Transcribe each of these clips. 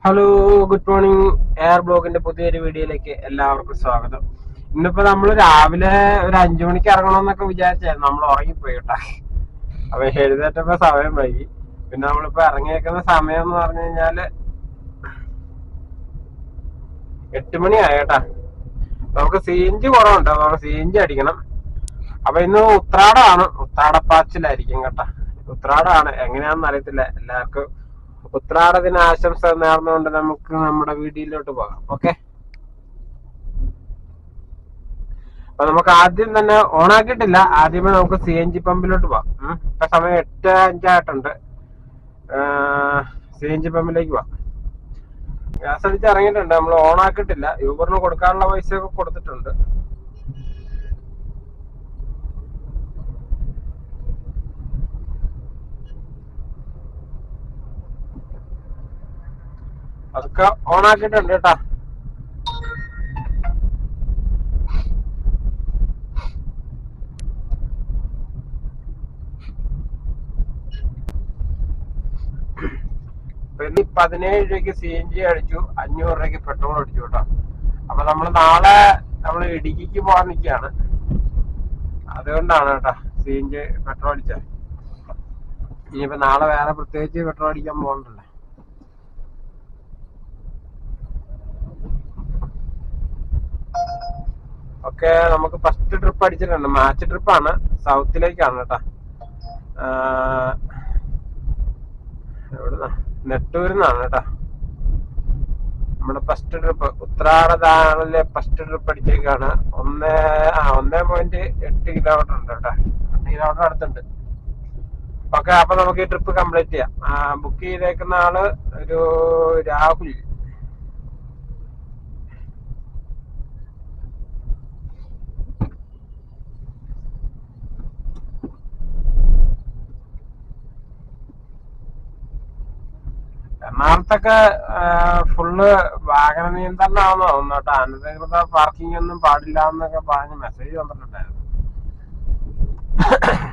Hello, good morning. Air ബ്ലോഗിന്റെ പുതിയൊരു വീഡിയോയിലേക്ക് എല്ലാവർക്കും സ്വാഗതം. ഇന്നിപ്പോ നമ്മള് രാവിലെ ഒരു 5 മണിക്ക് ഇറങ്ങണമെന്നൊക്കെ വിചാരിച്ചായിരുന്നു. നമ്മൾ ഉറങ്ങിപ്പോയി കേട്ടാ. അപ്പൊ എഴുന്നേറ്റപ്പോ സമയം വൈകി. പിന്നെ നമ്മളിപ്പോ ഇറങ്ങിയേക്കുന്ന സമയം എന്ന് പറഞ്ഞു കഴിഞ്ഞാല് 8 മണിയായി കേട്ടാ. നമുക്ക് CNG കുറവുണ്ട്, നമുക്ക് CNG അടിക്കണം. അപ്പൊ ഇന്ന് ഉത്രാടപ്പാച്ചിലായിരിക്കും കേട്ടാ. ഉത്രാടമാണ്, എങ്ങനെയാണെന്ന് അറിയത്തില്ല. എല്ലാവർക്കും ഉത്രാടദിന ആശംസ നേർന്നുകൊണ്ട് നമുക്ക് നമ്മുടെ വീഡിയോയിലോട്ട് പോകാം. ഓക്കെ, അപ്പൊ നമുക്ക് ആദ്യം തന്നെ ഓണാക്കിയിട്ടില്ല. ആദ്യമേ നമുക്ക് CNG പമ്പിലോട്ട് പോവാം. ഇപ്പൊ സമയം 8:05 CNG പമ്പിലേക്ക് പോവാം. ഗ്യാസ് അടിച്ച് ഇറങ്ങിയിട്ടുണ്ട്. നമ്മൾ ഓണാക്കിയിട്ടില്ല. യൂബറിന് കൊടുക്കാനുള്ള പൈസയൊക്കെ കൊടുത്തിട്ടുണ്ട്. അതൊക്കെ ഓണാക്കിയിട്ടുണ്ട് കേട്ടാ. ഇനി 17 രൂപയ്ക്ക് CNG അടിച്ചു, 500 രൂപയ്ക്ക് പെട്രോൾ അടിച്ചു കേട്ടോ. അപ്പൊ നാളെ നമ്മൾ ഇടുക്കിക്ക് പോകാൻ നിൽക്കുകയാണ്. അതുകൊണ്ടാണ് കേട്ടോ CNG പെട്രോൾ അടിച്ചത്. ഇനിയിപ്പോ നാളെ വേറെ പ്രത്യേകിച്ച് പെട്രോൾ അടിക്കാൻ പോകണ്ടല്ലോ. ഓക്കെ, നമുക്ക് ഫസ്റ്റ് ട്രിപ്പ് അടിച്ചിട്ടുണ്ട്. മാച്ച് ട്രിപ്പാണ്, സൗത്തിലേക്കാണ് കേട്ടോ. എവിടുന്നാ? നെട്ടൂരിന്നാണ് കേട്ടോ നമ്മുടെ ഫസ്റ്റ് ട്രിപ്പ്. ഉത്രാടതാണിലെ ഫസ്റ്റ് ട്രിപ്പ് അടിച്ചേക്കാണ്. 1.8 കിലോമീറ്റർ ഉണ്ട് കേട്ടോ. 2 കിലോമീറ്റർ അടുത്തുണ്ട്. ഓക്കെ, അപ്പൊ നമുക്ക് ഈ ട്രിപ്പ് കംപ്ലീറ്റ് ചെയ്യാം. ബുക്ക് ചെയ്തേക്കുന്ന ആള് ഒരു രാഹുൽ. എറണാകുളത്തൊക്കെ ഫുള്ള് വാഹന നിയന്ത്രണമാണെന്ന് തോന്നുന്നു കേട്ടോ. അനധികൃത പാർക്കിംഗ് ഒന്നും പാടില്ല എന്നൊക്കെ പറഞ്ഞ് മെസ്സേജ് വന്നിട്ടുണ്ടായിരുന്നു.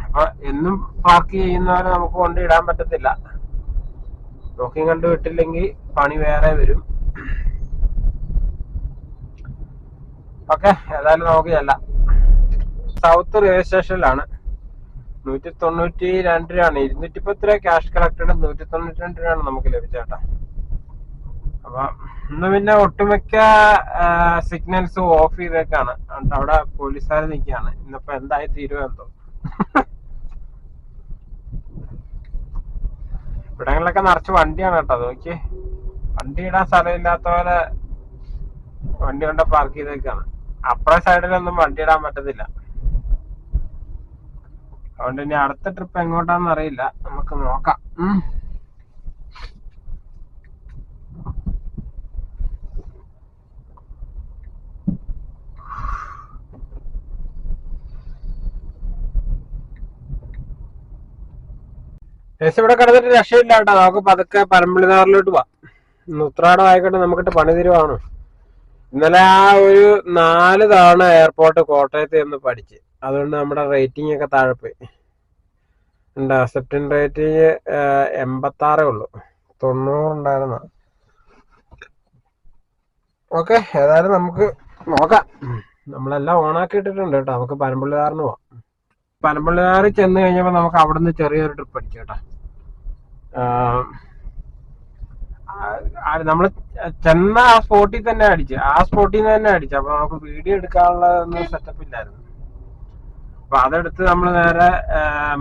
അപ്പൊ എന്നും പാർക്ക് ചെയ്യുന്നവരെ നമുക്ക് കൊണ്ടിടാൻ പറ്റത്തില്ല. നോക്കി കണ്ടു വിട്ടില്ലെങ്കിൽ പണി വേറെ വരും. ഓക്കെ, ഏതായാലും നമുക്ക് ചെല്ലാം. സൗത്ത് റെയിൽവേ സ്റ്റേഷനിലാണ്. 192 രൂപയാണ്. 210 രൂപ ക്യാഷ് കളക്റ്റഡ്, 192 രൂപയാണ് നമുക്ക് ലഭിച്ചേട്ടാ. അപ്പൊ ഇന്ന് പിന്നെ ഒട്ടുമിക്ക സിഗ്നൽസും ഓഫ് ചെയ്തേക്കാണ്. അവിടെ പോലീസുകാർ നിൽക്കുകയാണ്. ഇന്നിപ്പോ എന്തായി തീരുവെന്തോ. ഇവിടങ്ങളിലൊക്കെ നിറച്ച് വണ്ടിയാണ് കേട്ടോ. നോക്കി, വണ്ടി ഇടാൻ സ്ഥലമില്ലാത്ത പോലെ വണ്ടി കൊണ്ട് പാർക്ക് ചെയ്തേക്കാണ്. അപ്പുറ സൈഡിലൊന്നും വണ്ടി ഇടാൻ പറ്റത്തില്ല. അതുകൊണ്ട് ഇനി അടുത്ത ട്രിപ്പ് എങ്ങോട്ടാന്ന് അറിയില്ല, നമുക്ക് നോക്കാം. ഇവിടെ കിടന്നിട്ട് രക്ഷയില്ല കേട്ടോ. നമുക്ക് പതുക്കെ പരമ്പളിനാറിലോട്ട് പോവാം. ഉത്രാടം ആയിക്കോട്ടെ, നമുക്കിട്ട് പണി തരുവാണ്. ഇന്നലെ ഒരു 4 തവണ എയർപോർട്ട് കോട്ടയത്ത് നിന്ന് പഠിച്ച്. അതുകൊണ്ട് നമ്മുടെ റേറ്റിംഗ് ഒക്കെ താഴെ പോയി. അക്സെപ്റ്റൻസ് റേറ്റിംഗ് 86 ഉള്ളു. 90 ഉണ്ടായിരുന്ന. ഓക്കെ, ഏതായാലും നമുക്ക് നോക്കാം. നമ്മളെല്ലാം ഓണാക്കി ഇട്ടിട്ടുണ്ട് കേട്ടോ. നമുക്ക് പനമ്പള്ളിയാറിന് പോവാം. പനമ്പള്ളിയാറിൽ ചെന്ന് കഴിഞ്ഞപ്പോ നമുക്ക് അവിടെ നിന്ന് ചെറിയൊരു ട്രിപ്പ് അടിച്ചു കേട്ടോ. നമ്മള് ചെന്ന ആ സ്പോട്ടിൽ തന്നെ അടിച്ചു. അപ്പൊ നമുക്ക് വീഡിയോ എടുക്കാനുള്ള ഒന്നും സെറ്റപ്പ് ഇല്ലായിരുന്നു. അപ്പൊ അതെടുത്ത് നമ്മൾ നേരെ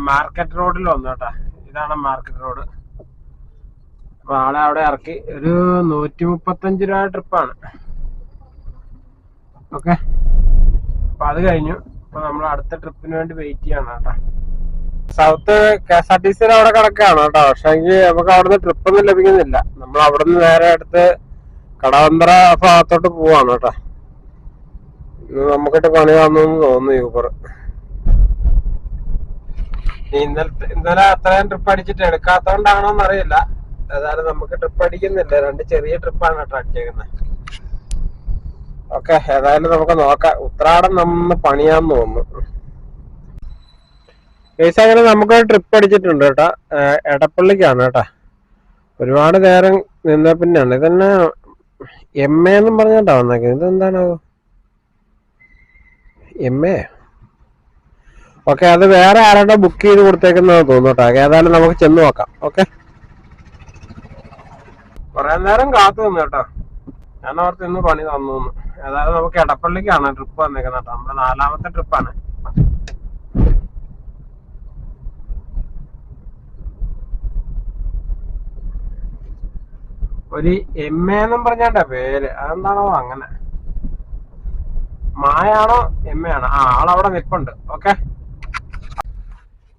മാർക്കറ്റ് റോഡിൽ വന്നു കേട്ടാ. ഇതാണ് മാർക്കറ്റ് റോഡ്. അപ്പൊ ആളെ അവിടെ ഇറക്കി. ഒരു 135 രൂപ ട്രിപ്പാണ്. ഓക്കെ, അപ്പൊ അത് കഴിഞ്ഞു. അപ്പൊ നമ്മൾ അടുത്ത ട്രിപ്പിന് വേണ്ടി വെയിറ്റ് ചെയ്യണം കേട്ടോ. സൗത്ത് KSRTC അവിടെ കിടക്കുകയാണ് കേട്ടോ. പക്ഷെ നമുക്ക് അവിടുന്ന് ട്രിപ്പൊന്നും ലഭിക്കുന്നില്ല. നമ്മൾ അവിടുന്ന് നേരെ അടുത്ത് കടവന്തറ ഭാഗത്തോട്ട് പോവാണ് കേട്ടോ. നമുക്കിട്ട് പണി വന്നെന്ന് തോന്നുന്നു യൂബർ. ഇന്നലെ അത്രയും ട്രിപ്പ് അടിച്ചിട്ട് എടുക്കാത്തോണ്ടാണോന്ന് അറിയില്ല. ഏതായാലും നമുക്ക് ട്രിപ്പ് അടിക്കുന്നില്ല. 2 ചെറിയ ട്രിപ്പാണ് കേട്ടോ അടിച്ചേക്കുന്നത്. ഓക്കെ, ഏതായാലും നമുക്ക് നോക്കാം. ഉത്രാടം നമ്മൾ പണിയാന്ന് തോന്നുന്നു. അങ്ങനെ നമുക്ക് ട്രിപ്പ് അടിച്ചിട്ടുണ്ട് കേട്ടോ. എടപ്പള്ളിക്കാണ് കേട്ടോ. ഒരുപാട് നേരം നിന്നാ പിന്നെയാണ് ഇതന്നെ എം എ എന്നും പറഞ്ഞോണ്ടാ വന്നേക്കുന്നത്. ഇതെന്താണോ എം എ? ഓക്കെ, അത് വേറെ ആരുടെ ബുക്ക് ചെയ്ത് കൊടുത്തേക്കുന്നതെന്ന് തോന്നുന്നു കേട്ടോ. ഏതായാലും നമുക്ക് ചെന്ന് നോക്കാം. ഓക്കെ, കുറെ നേരം കാത്തു നിന്നു കേട്ടോ. ഞാൻ ഓർത്ത് ഇന്ന് പണി തന്നു. ഏതായാലും നമുക്ക് എടപ്പള്ളിക്കാണ് ട്രിപ്പ് വന്നേക്കുന്നത് കേട്ടോ. നമ്മുടെ 4ാമത്തെ ട്രിപ്പാണ്. ഒരു എം എ എന്നും പറഞ്ഞാണ്ട പേര്, അതെന്താണോ അങ്ങനെ? മായാണോ എം എ ആണോ? ആളവിടെ നിൽപ്പുണ്ട്. ഓക്കെ,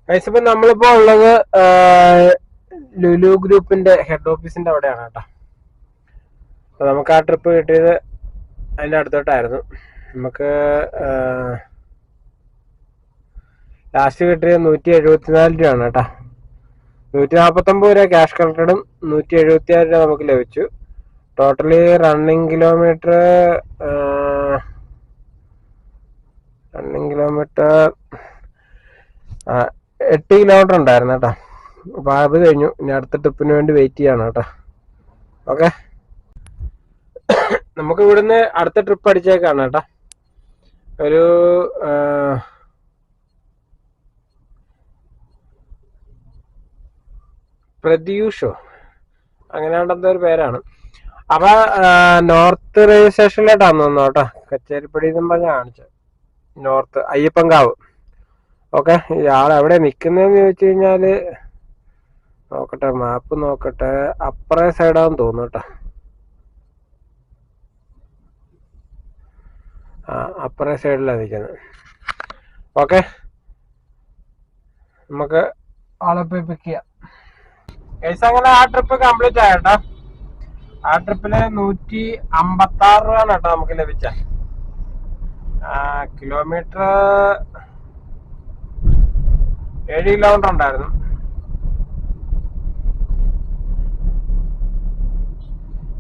ഇപ്പൊ നമ്മളിപ്പോ ഉള്ളത് ലുലു ഗ്രൂപ്പിന്റെ ഹെഡ് ഓഫീസിന്റെ അവിടെയാണ് കേട്ടോ. അപ്പൊ നമുക്ക് ആ ട്രിപ്പ് കിട്ടിയത് അതിന്റെ അടുത്തോട്ടായിരുന്നു. നമുക്ക് ലാസ്റ്റ് കിട്ടിയത് 174 രൂപയാണ് കേട്ടോ. 149 രൂപ ക്യാഷ് കളക്ടഡും 176 രൂപ നമുക്ക് ലഭിച്ചു. ടോട്ടലി റണ്ണിങ് കിലോമീറ്റർ 8 കിലോമീറ്റർ ഉണ്ടായിരുന്നു കേട്ടോ. അപ്പൊ അത് കഴിഞ്ഞു. ഇനി അടുത്ത ട്രിപ്പിന് വേണ്ടി വെയിറ്റ് ചെയ്യാണ് കേട്ടോ. ഓക്കെ, നമുക്ക് ഇവിടുന്ന് അടുത്ത ട്രിപ്പ് അടിച്ചേക്കാണ് കേട്ടോ. ഒരു പ്രത്യൂഷോ അങ്ങനെയാണ്ടെന്തോ ഒരു പേരാണ്. അപ്പൊ നോർത്ത് റെയിൽവേ സ്റ്റേഷനിലോട്ടാന്ന് തോന്നുന്നു കേട്ടോ. കച്ചേരിപ്പടി എന്നും പറഞ്ഞ കാണിച്ചത് നോർത്ത് അയ്യപ്പൻകാവ്. ഓക്കെ, ഇയാൾ എവിടെ നിൽക്കുന്നതെന്ന് ചോദിച്ചു കഴിഞ്ഞാല് നോക്കട്ടെ, മാപ്പ് നോക്കട്ടെ. അപ്പറേ സൈഡാന്ന് തോന്നുന്നു കേട്ടോ. അപ്പറേ സൈഡിലാണ് നിൽക്കുന്നത്. ഓക്കെ, നമുക്ക് ആളെ പോയി പിക്ക് ചെയ്യാം. അങ്ങനെ ആ ട്രിപ്പ് കംപ്ലീറ്റ് ആയിട്ടോ. ആ ട്രിപ്പില് 156 രൂപയാണ് കേട്ടോ നമുക്ക് ലഭിച്ച. കിലോമീറ്റർ 7 കിലോമീറ്റർ ഉണ്ടായിരുന്നു.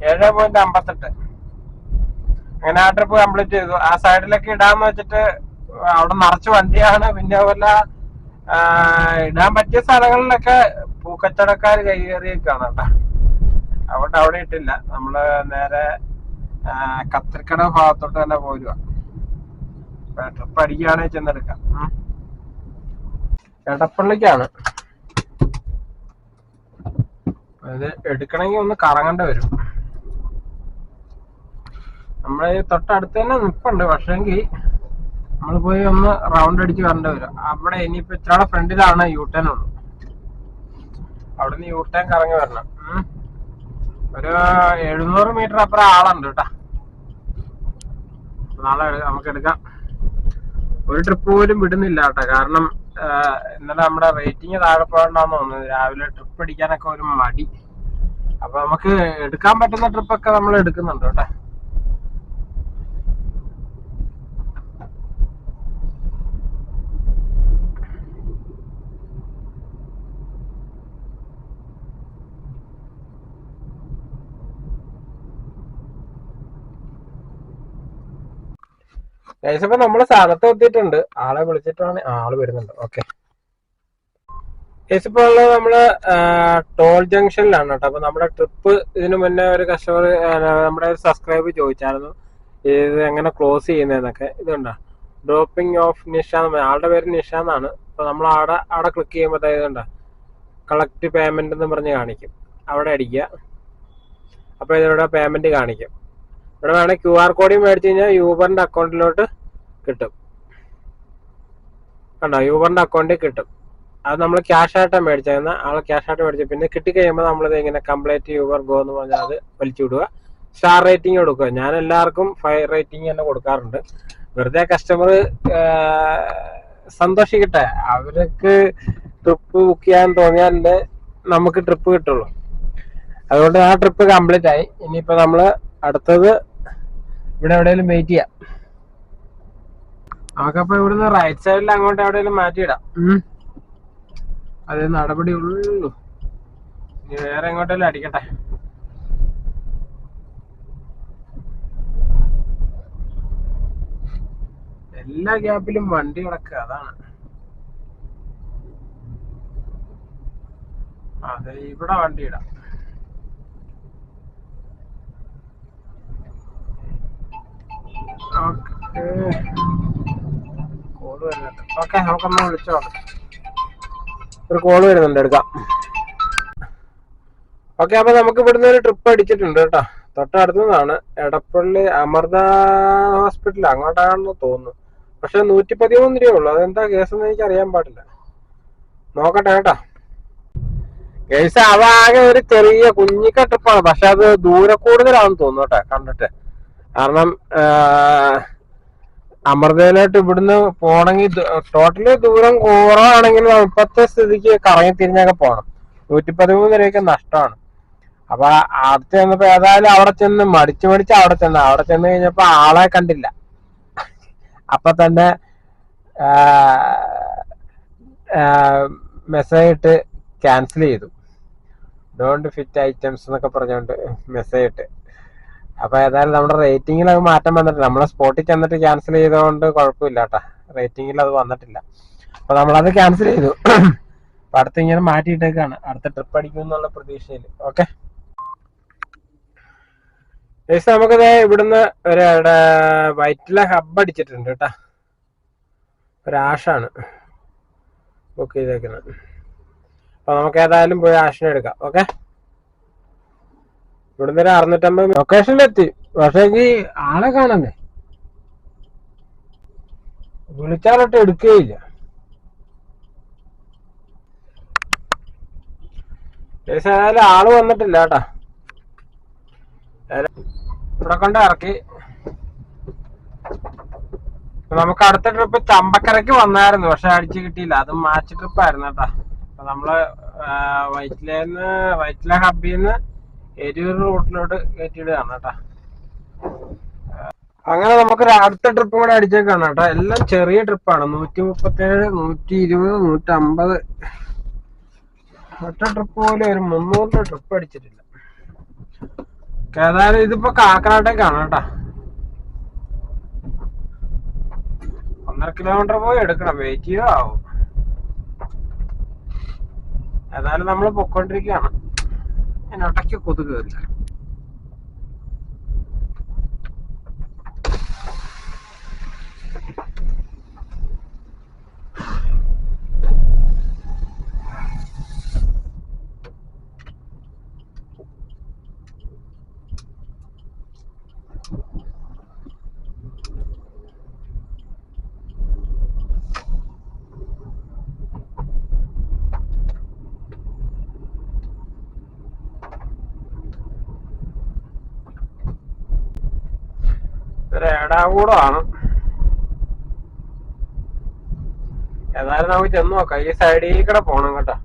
7.58. അങ്ങനെ ആ ട്രിപ്പ് കംപ്ലീറ്റ് ചെയ്തു. ആ സൈഡിലൊക്കെ ഇടാന്ന് വെച്ചിട്ട് അവിടെ നിറച്ച് വണ്ടിയാണ്. പിന്നെ അതുപോലെ ഇടാൻ പറ്റിയ സ്ഥലങ്ങളിലൊക്കെ പൂക്കച്ചവടക്കാർ കൈകയറിയൊക്കെയാണ് കേട്ടോ. അവിടെ അവിടെ ഇട്ടില്ല. നമ്മള് നേരെ കത്തിരിക്കട ഭാഗത്തോട്ട് തന്നെ പോരുക. ട്രിപ്പ് അടിക്കുകയാണെങ്കിൽ ചെന്നെടുക്കാം. എടപ്പള്ളിക്കാണ്. അത് എടുക്കണമെങ്കിൽ ഒന്ന് കറങ്ങേണ്ടി വരും. നമ്മളെ തൊട്ടടുത്ത് തന്നെ നിൽപ്പുണ്ട്. പക്ഷെങ്കിൽ നമ്മൾ പോയി ഒന്ന് റൗണ്ട് അടിച്ച് വരേണ്ടി വരും. അവിടെ ഇനിയിപ്പോ ഇത്രയുടെ ഫ്രണ്ടിലാണ് യൂട്ടേൺ ഉള്ളു. അവിടുന്ന് യൂട്ടേൺ കറങ്ങി വരണം. ഒരു 700 മീറ്റർ അപ്പുറം ആളുണ്ട് കേട്ടാ. നാളെ നമുക്ക് എടുക്കാം. ഒരു ട്രിപ്പ് പോലും വിടുന്നില്ല കേട്ടോ. കാരണം ഇന്നലെ നമ്മുടെ റേറ്റിംഗ് താഴെ പോകണ്ടെന്ന് തോന്നുന്നത്. രാവിലെ ട്രിപ്പ് അടിക്കാനൊക്കെ ഒരു മടി. അപ്പൊ നമുക്ക് എടുക്കാൻ പറ്റുന്ന ട്രിപ്പൊക്കെ നമ്മൾ എടുക്കുന്നുണ്ട് കേട്ടോ. ഇപ്പൊ നമ്മള് സ്ഥലത്ത് എത്തിയിട്ടുണ്ട്. ആളെ വിളിച്ചിട്ടാണ്. ആള് വരുന്നുണ്ട്. ഓക്കെ, ഇപ്പൊ ഉള്ളത് നമ്മള് ടോൾ ജംഗ്ഷനിലാണ് കേട്ടോ. അപ്പൊ നമ്മുടെ ട്രിപ്പ് ഇതിനു മുന്നേ ഒരു കസ്റ്റമർ നമ്മുടെ സബ്സ്ക്രൈബ് ചോദിച്ചായിരുന്നു ഇത് എങ്ങനെ ക്ലോസ് ചെയ്യുന്നതെന്നൊക്കെ. ഇതുണ്ടോ, ഡ്രോപ്പിംഗ് ഓഫ് നിഷ. ആളുടെ പേര് നിഷ എന്നാണ്. അപ്പൊ നമ്മൾ അവിടെ ക്ലിക്ക് ചെയ്യുമ്പോൾ ഇതുണ്ടോ കളക്ട് പേയ്മെന്റ് എന്ന് പറഞ്ഞ് കാണിക്കും. അവിടെ അടിക്കുക. അപ്പൊ ഇതിവിടെ പേയ്മെന്റ് കാണിക്കും. ഇവിടെ വേണമെങ്കിൽ QR കോഡ് മേടിച്ചു കഴിഞ്ഞാൽ യൂബറിന്റെ അക്കൗണ്ടിലോട്ട് കിട്ടും. കണ്ടോ, യൂബറിന്റെ അക്കൗണ്ടിൽ കിട്ടും. അത് നമ്മൾ ക്യാഷ് ആയിട്ടാണ് മേടിച്ചേക്കുന്ന. ആളെ ക്യാഷ് ആയിട്ട് മേടിച്ചു. പിന്നെ കിട്ടിക്കഴിയുമ്പോൾ നമ്മളിത് ഇങ്ങനെ കംപ്ലീറ്റ് യൂബർ ഗോ എന്ന് പറഞ്ഞാൽ അത് വലിച്ചു വിടുക. സ്റ്റാർ റേറ്റിംഗ് കൊടുക്കുക. ഞാൻ എല്ലാവർക്കും 5 റേറ്റിംഗ് തന്നെ കൊടുക്കാറുണ്ട്. വെറുതെ കസ്റ്റമർ സന്തോഷിക്കട്ടെ. അവർക്ക് ട്രിപ്പ് ബുക്ക് ചെയ്യാൻ തോന്നിയാലേ നമുക്ക് ട്രിപ്പ് കിട്ടുള്ളൂ. അതുകൊണ്ട് ആ ട്രിപ്പ് കംപ്ലീറ്റ് ആയി. ഇനിയിപ്പോ നമ്മള് അടുത്തത് ഇവിടെ എവിടെയെങ്കിലും വെയിറ്റ് ചെയ്യാം. നമുക്കപ്പോ ഇവിടുന്ന് റൈറ്റ് സൈഡിൽ അങ്ങോട്ട് എവിടെയെങ്കിലും മാറ്റിയിടാം. അത് നടപടി ഉള്ളൂ. ഇനി വേറെ എങ്ങോട്ടെങ്കിലും അടിക്കട്ടെ. എല്ലാ ഗ്യാപ്പിലും വണ്ടി കിടക്കുക. അതാണ്. അതെ, ഇവിടെ വണ്ടി ഇടാം. കോള് വരുന്നുണ്ട്. ഓക്കെ, നമുക്കൊന്ന് വിളിച്ചു നോക്കാം. ഒരു കോള് വരുന്നുണ്ട്, എടുക്കാം. ഓക്കെ, അപ്പൊ നമുക്ക് ഇവിടുന്ന് ഒരു ട്രിപ്പ് അടിച്ചിട്ടുണ്ട് കേട്ടോ. തൊട്ടടുത്തതാണ് എടപ്പള്ളി അമൃത ഹോസ്പിറ്റൽ, അങ്ങോട്ടാണെന്ന് തോന്നുന്നു. പക്ഷെ 113 രൂപയുള്ളൂ. അതെന്താ കേസെന്ന് എനിക്ക് അറിയാൻ പാടില്ല. നോക്കട്ടെ കേട്ടോ. കേസ് അതാകെ ഒരു ചെറിയ കുഞ്ഞിക്ക ട്രിപ്പാണ്. പക്ഷെ അത് ദൂരെ കൂടുതലാണെന്ന് തോന്നുന്നു കേട്ടോ കണ്ടിട്ട്. കാരണം അമൃതയിലോട്ട് ഇവിടുന്ന് പോണെങ്കിൽ ടോട്ടലി ദൂരം കുറവാണെങ്കിൽ ഇപ്പത്തെ സ്ഥിതിക്ക് കറങ്ങി തിരിഞ്ഞൊക്കെ പോകണം. 113 രൂപയ്ക്ക് നഷ്ടമാണ്. അപ്പൊ അടുത്ത് ചെന്നപ്പോ ഏതായാലും അവിടെ ചെന്ന് മടിച്ച് അവിടെ ചെന്ന് കഴിഞ്ഞപ്പോ ആളെ കണ്ടില്ല. അപ്പൊ തന്നെ മെസ്സേജ് ഇട്ട് ക്യാൻസൽ ചെയ്തു. ഡോണ്ട് ഫിറ്റ് ഐറ്റംസ് എന്നൊക്കെ പറഞ്ഞുകൊണ്ട് മെസ്സേജ് ഇട്ട്. അപ്പൊ ഏതായാലും നമ്മുടെ റേറ്റിംഗിൽ അത് മാറ്റം വന്നിട്ടില്ല. നമ്മളെ സ്പോട്ടിൽ ചെന്നിട്ട് ക്യാൻസൽ ചെയ്തതുകൊണ്ട് കുഴപ്പമില്ല കേട്ടാ. റേറ്റിംഗിൽ അത് വന്നിട്ടില്ല. അപ്പൊ നമ്മളത് ക്യാൻസൽ ചെയ്തു. അപ്പൊ അടുത്ത് ഇങ്ങനെ മാറ്റിയിട്ടേക്കാണ്. അടുത്ത ട്രിപ്പ് അടിക്കും എന്നുള്ള പ്രതീക്ഷയിൽ. ഓക്കെ, നമുക്കത് ഇവിടുന്ന് ഒരു വൈറ്റില ഹബ് അടിച്ചിട്ടുണ്ട് കേട്ടാ. ഒരാഷാണ് ബുക്ക് ചെയ്തേക്കുന്നത്. അപ്പൊ നമുക്ക് ഏതായാലും പോയി ആഷിനെ എടുക്കാം. ഓക്കെ, ഇവിടുന്ന് ഒരു 650 ലൊക്കേഷനിലെത്തി. പക്ഷേ ഈ ആളെ കാണണ്ടേ, വിളിച്ചാലൊട്ട് എടുക്കുകയില്ല. ഏതായാലും ആള് വന്നിട്ടില്ല കേട്ടാ. ഇവിടെ കൊണ്ട് ഇറക്കി. നമുക്ക് അടുത്ത ട്രിപ്പ് ചമ്പക്കരക്ക് വന്നായിരുന്നു, പക്ഷെ അടിച്ചു കിട്ടിയില്ല. അതും മാച്ച് ട്രിപ്പ് ആയിരുന്നു കേട്ടാ. അപ്പൊ നമ്മള് വൈറ്റില ഹബ്ബിന്ന് എരൂർ റൂട്ടിലോട്ട് കയറ്റിയിടുകയാണ് കേട്ടാ. അങ്ങനെ നമുക്കൊരു അടുത്ത ട്രിപ്പ് കൂടെ അടിച്ചേക്കാണ് കേട്ടോ. എല്ലാം ചെറിയ ട്രിപ്പാണ്. 137, 120, 150. ഒറ്റ ട്രിപ്പ് പോലും ഒരു 300 ട്രിപ്പ് അടിച്ചിട്ടില്ല. ഏതായാലും ഇതിപ്പോ കാക്കനാട്ടേക്കാണ് കേട്ടാ. 1.5 കിലോമീറ്റർ പോയി എടുക്കണം. വെയിറ്റ് ചെയ്യോ ആവും. ഏതായാലും നമ്മൾ പൊക്കോണ്ടിരിക്കുകയാണ്. അതിനൊട്ടയ്ക്ക് കൊതുക് കയറില്ല. ഏടാകൂടമാണ്. ഏതായാലും നമുക്ക് ചെന്ന് നോക്കാം. ഈ സൈഡിൽ കൂടെ പോണം കേട്ടോ.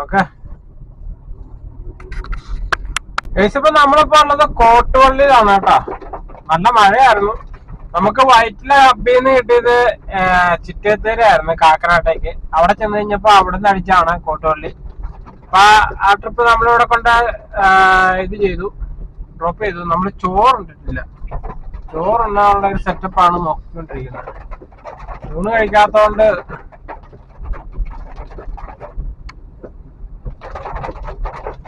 ഓക്കെ, ഇപ്പൊ നമ്മളിപ്പോ ഉള്ളത് കോട്ടുപള്ളിയിലാണ് കേട്ടോ. നല്ല മഴയായിരുന്നു. നമുക്ക് വൈറ്റില ഹബ്ബിന്ന് കിട്ടിയത് ചിറ്റേത്തേരായിരുന്നു കാക്കനാട്ടേക്ക്. അവിടെ ചെന്ന് കഴിഞ്ഞപ്പോ അവിടെ നിന്ന് അടിച്ചാണ് കോട്ടുപള്ളി. അപ്പൊ ആ ട്രിപ്പ് നമ്മളിവിടെ കൊണ്ട് ഇത് ചെയ്തു, ഡ്രോപ്പ് ചെയ്തു. നമ്മൾ ചോറുണ്ടിട്ടില്ല. ചോറുണ്ടാനുള്ള ഒരു സെറ്റപ്പാണ് നോക്കിക്കൊണ്ടിരിക്കുന്നത്. ഊണ് കഴിക്കാത്തോണ്ട്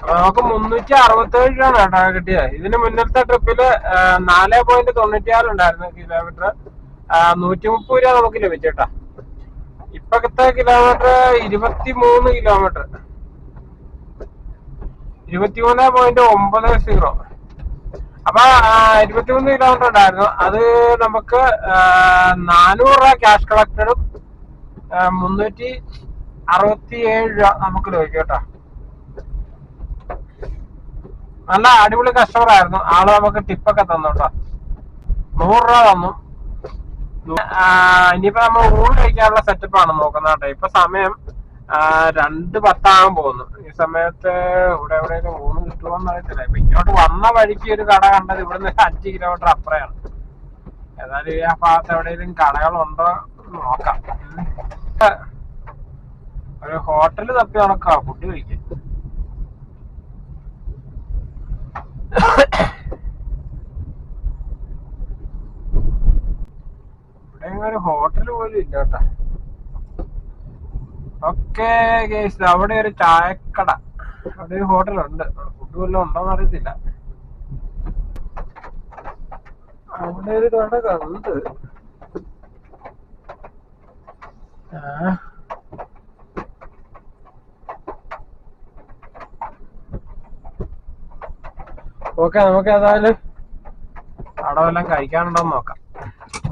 നമുക്ക് 367 രൂപയാണ് കേട്ടോ കിട്ടിയത്. ഇതിന് മുന്നത്തെ ട്രിപ്പില് 4.96 ഉണ്ടായിരുന്നു കിലോമീറ്റർ. 130 രൂപ നമുക്ക് ലഭിച്ചേട്ടാ. ഇപ്പത്തെ കിലോമീറ്റർ 23 കിലോമീറ്റർ, 23.90. അപ്പൊ 23 കിലോമീറ്റർ ഉണ്ടായിരുന്നു. അത് നമുക്ക് 400 രൂപ ക്യാഷ് കളക്ടഡും 367 രൂപ നമുക്ക് ലഭിക്കും കേട്ടോ. നല്ല അടിപൊളി കസ്റ്റമർ ആയിരുന്നു. ആള് നമുക്ക് ടിപ്പൊക്കെ തന്നു കേട്ടോ. 100 രൂപ തന്നു. ഇനിയിപ്പോ നമ്മൾ ഊണ് കഴിക്കാനുള്ള സെറ്റപ്പാണ് നോക്കുന്നത് കേട്ടോ. ഇപ്പൊ സമയം 2:10 പോകുന്നു. ഈ സമയത്ത് ഇവിടെ എവിടെയെങ്കിലും ഊണ് കിട്ടുമോന്ന് അറിയത്തില്ല. ഇപ്പൊ ഇങ്ങോട്ട് വന്ന വഴിക്ക് ഒരു കട കണ്ടത് ഇവിടുന്ന് 5 കിലോമീറ്റർ അപ്പുറയാണ്. ഏതായാലും ഈ ആ ഭാഗത്ത് എവിടെയെങ്കിലും കടകളുണ്ടോ നോക്കാം. ഒരു ഹോട്ടല് തപ്പി നടക്കാം ഫുഡ് കഴിക്കാൻ. ഇവിടെ ഒരു ഹോട്ടൽ പോലും ഇല്ല കേട്ടാ. ഓക്കെ ഗൈസ്, അവിടെ ഒരു ചായക്കട, അവിടെ ഒരു ഹോട്ടലുണ്ട്. ഫുഡ് വല്ലതും ഉണ്ടോന്ന് അറിയത്തില്ല. അവിടെ ഒരു കട കണ്ട്. ഓക്കെ, നമുക്ക് ഏതായാലും അവിടെ വല്ലതും കഴിക്കാനുണ്ടോന്ന് നോക്കാം.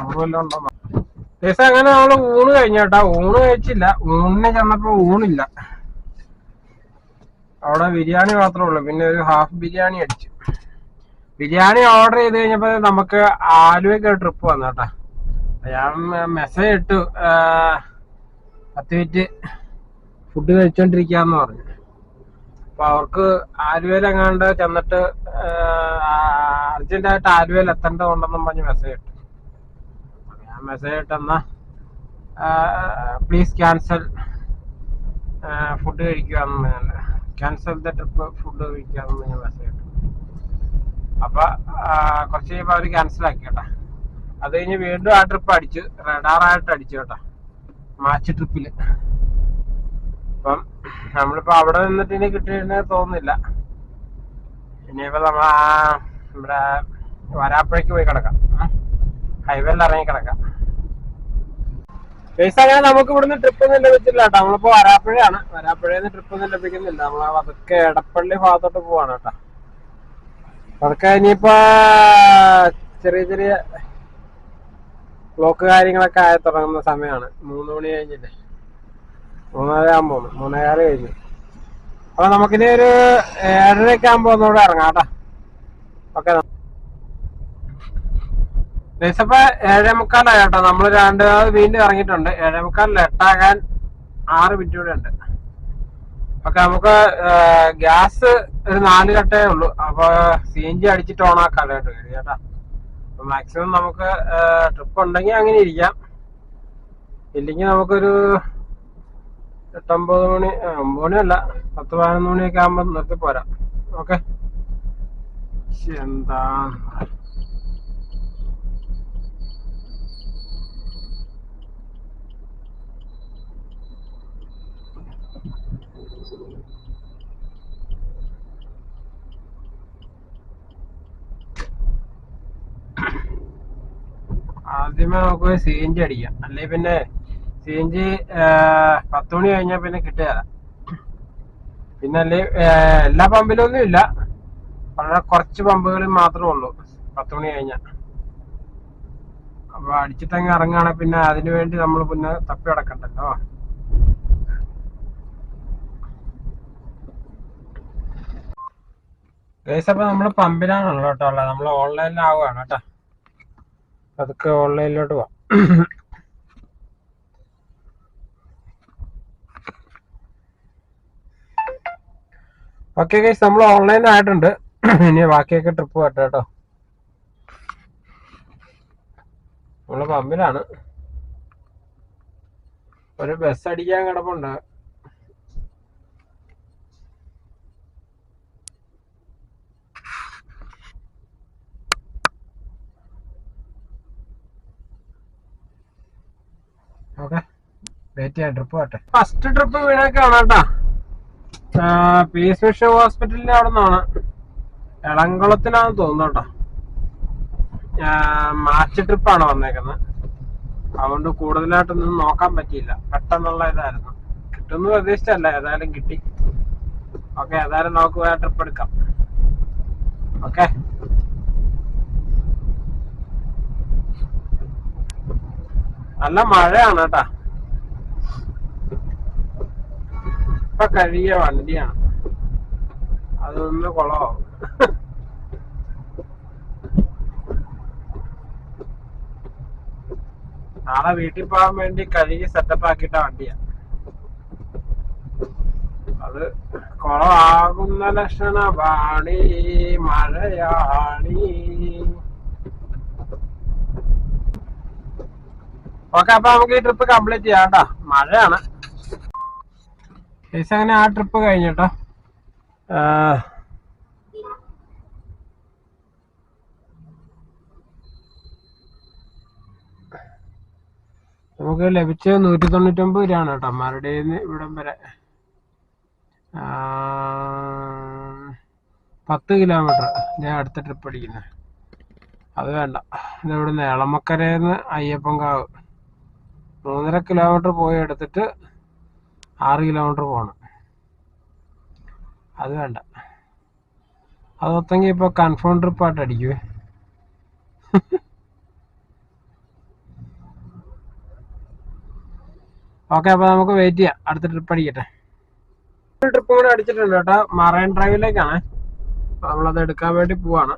ഊണ് വല്ലതും ഉണ്ടോ നോക്കാം. ദിവസം അങ്ങനെ നമ്മള് ഊണ് കഴിഞ്ഞേട്ടാ. ഊണ് കഴിച്ചില്ല. ഊണിന് ചെന്നപ്പോ ഊണില്ല. അവിടെ ബിരിയാണി മാത്രമേ ഉള്ളൂ. പിന്നെ ഒരു ഹാഫ് ബിരിയാണി അടിച്ചു. ബിരിയാണി ഓർഡർ ചെയ്ത് കഴിഞ്ഞപ്പോ നമുക്ക് ആലുവയ്ക്ക് ഒരു ട്രിപ്പ് വന്നു കേട്ടാ. ഞാൻ മെസ്സേജ് ഇട്ടു, 10 മിനിറ്റ് ഫുഡ് കഴിച്ചോണ്ടിരിക്കാന്ന് പറഞ്ഞു. അപ്പൊ അവർക്ക് ആലുവയിലെങ്ങാണ്ട് ചെന്നിട്ട് അർജന്റായിട്ട് ആലുവയിൽ എത്തേണ്ടതുണ്ടെന്നും പറഞ്ഞ് മെസ്സേജ് ഇട്ടു. ഞാൻ മെസ്സേജ് ഇട്ടെന്നാ പ്ലീസ് ക്യാൻസൽ ഫുഡ് കഴിക്കുകയെന്ന്, ക്യാൻസൽ ദ ട്രിപ്പ്, ഫുഡ് കഴിക്കാമെന്ന് ഞാൻ മെസ്സേജ് ഇട്ടു. അപ്പൊ കുറച്ച് കഴിയുമ്പോൾ അവര് ക്യാൻസൽ ആക്കി കേട്ടാ. അത് കഴിഞ്ഞ് വീണ്ടും ആ ട്രിപ്പ് അടിച്ചു, റഡാറായിട്ട് അടിച്ചു കേട്ടാ, മാച്ച് ട്രിപ്പില്. അപ്പം നമ്മളിപ്പോ അവിടെ നിന്നിട്ട് ഇനി കിട്ടിയെന്ന് തോന്നുന്നില്ല. ഇനിയിപ്പോ നമ്മൾ ഇവിടെ വരാപ്പുഴയ്ക്ക് പോയി കിടക്കാം, ഹൈവേയിൽ ഇറങ്ങി കിടക്കാം. പൈസ അങ്ങനെ നമുക്ക് ഇവിടുന്ന് ട്രിപ്പ് ഒന്നും ലഭിച്ചില്ല കേട്ടോ. നമ്മളിപ്പോ വരാപ്പുഴയാണ്. വരാപ്പുഴയിൽ നിന്ന് ട്രിപ്പ് ഒന്നും ലഭിക്കുന്നില്ല. നമ്മളെ അതൊക്കെ എടപ്പള്ളി ഭാഗത്തോട്ട് പോവാണ് കേട്ടോ. അതൊക്കെ ഇനിയിപ്പോ ചെറിയ ചെറിയ ബ്ലോക്ക് കാര്യങ്ങളൊക്കെ ആയി തുടങ്ങുന്ന സമയമാണ്. 3 മണി കഴിഞ്ഞില്ലേ, 3:30 ആകുമ്പോ, 3:15 കഴിഞ്ഞു. അപ്പൊ നമുക്കിനി ഒരു 7:30 ആകുമ്പോ ഒന്നുകൂടെ ഇറങ്ങാം കേട്ടോ. ഓക്കെ, ഇപ്പൊ 7:45 കേട്ടോ. നമ്മൾ വീണ്ടും ഇറങ്ങിയിട്ടുണ്ട്. 7:45 8 6 മിനിറ്റ് കൂടെ ഉണ്ട്. ഓക്കെ, നമുക്ക് ഗ്യാസ് ഒരു 4 കട്ടേ ഉള്ളൂ. അപ്പൊ CNG അടിച്ചിട്ട് ഓണാക്കാം കേട്ടോ. മാക്സിമം നമുക്ക് ട്രിപ്പ് ഉണ്ടെങ്കിൽ അങ്ങനെ ഇരിക്കാം. ഇല്ലെങ്കിൽ നമുക്കൊരു 8-9 മണി, 9 മണിയല്ല, 10-11 മണിയൊക്കെ ആകുമ്പോ നിർത്തി പോരാം. ഓക്കെ, എന്താ ആദ്യമേ നമുക്ക് CNG അടിക്കാം. അല്ലെ പിന്നെ CNG 10 മണി കഴിഞ്ഞാൽ പിന്നെ കിട്ടുകയില്ല. പിന്നെ അല്ലെ എല്ലാ പമ്പിലൊന്നും ഇല്ല, വളരെ കുറച്ച് പമ്പുകളിൽ മാത്രമേ ഉള്ളൂ 10 മണി കഴിഞ്ഞാൽ. അപ്പൊ അടിച്ചിട്ടങ്ങ് ഇറങ്ങുകയാണെങ്കിൽ പിന്നെ അതിനു വേണ്ടി നമ്മൾ പിന്നെ തപ്പി അടക്കണ്ടല്ലോ. ഗൈസ്, അപ്പൊ നമ്മള് പമ്പിലാണല്ലോ കേട്ടോ ഉള്ളത്. നമ്മൾ ഓൺലൈനിലാവുകയാണ് കേട്ടോ. അതൊക്കെ ഓൺലൈനിലോട്ട് പോവാം. ഓക്കെ ഗൈസ്, നമ്മൾ ഓൺലൈനായിട്ടുണ്ട്. ഇനി ബാക്കിയൊക്കെ ട്രിപ്പ് പറ്റ കേട്ടോ. നമ്മള് പമ്പിലാണ്. ഒരു ബസ് അടിക്കാൻ കിടപ്പുണ്ട്. ഓക്കെ, വെയിറ്റ് ചെയ്യാം, ട്രിപ്പ് പോട്ടെ. ഫസ്റ്റ് ട്രിപ്പ് വീണൊക്കെയാണ് കേട്ടാ. പീസ് വിഷൻ ഹോസ്പിറ്റലിന്റെ അവിടെ നിന്നാണ്, എളംകുളത്തിനാന്ന് തോന്നുന്നു കേട്ടോ. മാർച്ച് ട്രിപ്പാണ് വന്നേക്കുന്നത്. അതുകൊണ്ട് കൂടുതലായിട്ടൊന്നും നോക്കാൻ പറ്റിയില്ല. പെട്ടെന്നുള്ള ഇതായിരുന്നു. കിട്ടുമെന്ന് പ്രതീക്ഷിച്ചല്ല, ഏതായാലും കിട്ടി. ഓക്കെ, ഏതായാലും നമുക്ക് വേറെ ട്രിപ്പ് എടുക്കാം. ഓക്കെ, നല്ല മഴയാണ് കേട്ടാ. ഇപ്പൊ കഴിയ വണ്ടിയാണ്, അതൊന്ന് കുളമാവും. നാളെ വീട്ടിൽ പോകാൻ വേണ്ടി കഴുകി സെറ്റപ്പ് ആക്കിയിട്ട വണ്ടിയാ. അത് കുളമാകുന്ന ലക്ഷണമാണ്, മഴയാണ്. ഓക്കെ, അപ്പൊ നമുക്ക് ഈ ട്രിപ്പ് കംപ്ലീറ്റ് ചെയ്യാം കേട്ടോ. മഴയാണ്. അങ്ങനെ ആ ട്രിപ്പ് കഴിഞ്ഞിട്ടോ. നമുക്ക് ലഭിച്ചത് 199 രൂപയാണ് കേട്ടോ. മറുപടിയിൽ ഇവിടം വരെ 10 കിലോമീറ്റർ ഞാൻ അടുത്ത ട്രിപ്പ് അടിക്കുന്നത്. അത് വേണ്ട, ഇവിടുന്ന് എളമക്കരേന്ന് അയ്യപ്പൻകാവ് 3.5 കിലോമീറ്റർ പോയി എടുത്തിട്ട് 6 കിലോമീറ്റർ പോകണം. അത് വേണ്ട, അത് മൊത്തമെങ്കിൽ ഇപ്പൊ കൺഫേം ട്രിപ്പായിട്ട് അടിക്കുവേ. ഓക്കെ, അപ്പൊ നമുക്ക് വെയിറ്റ് ചെയ്യാം, അടുത്ത ട്രിപ്പ് അടിക്കട്ടെ. ട്രിപ്പ് കൂടെ അടിച്ചിട്ടുണ്ട് കേട്ടോ, മറൈൻ ഡ്രൈവിലേക്കാണ്. നമ്മളത് എടുക്കാൻ വേണ്ടി പോവാണ്.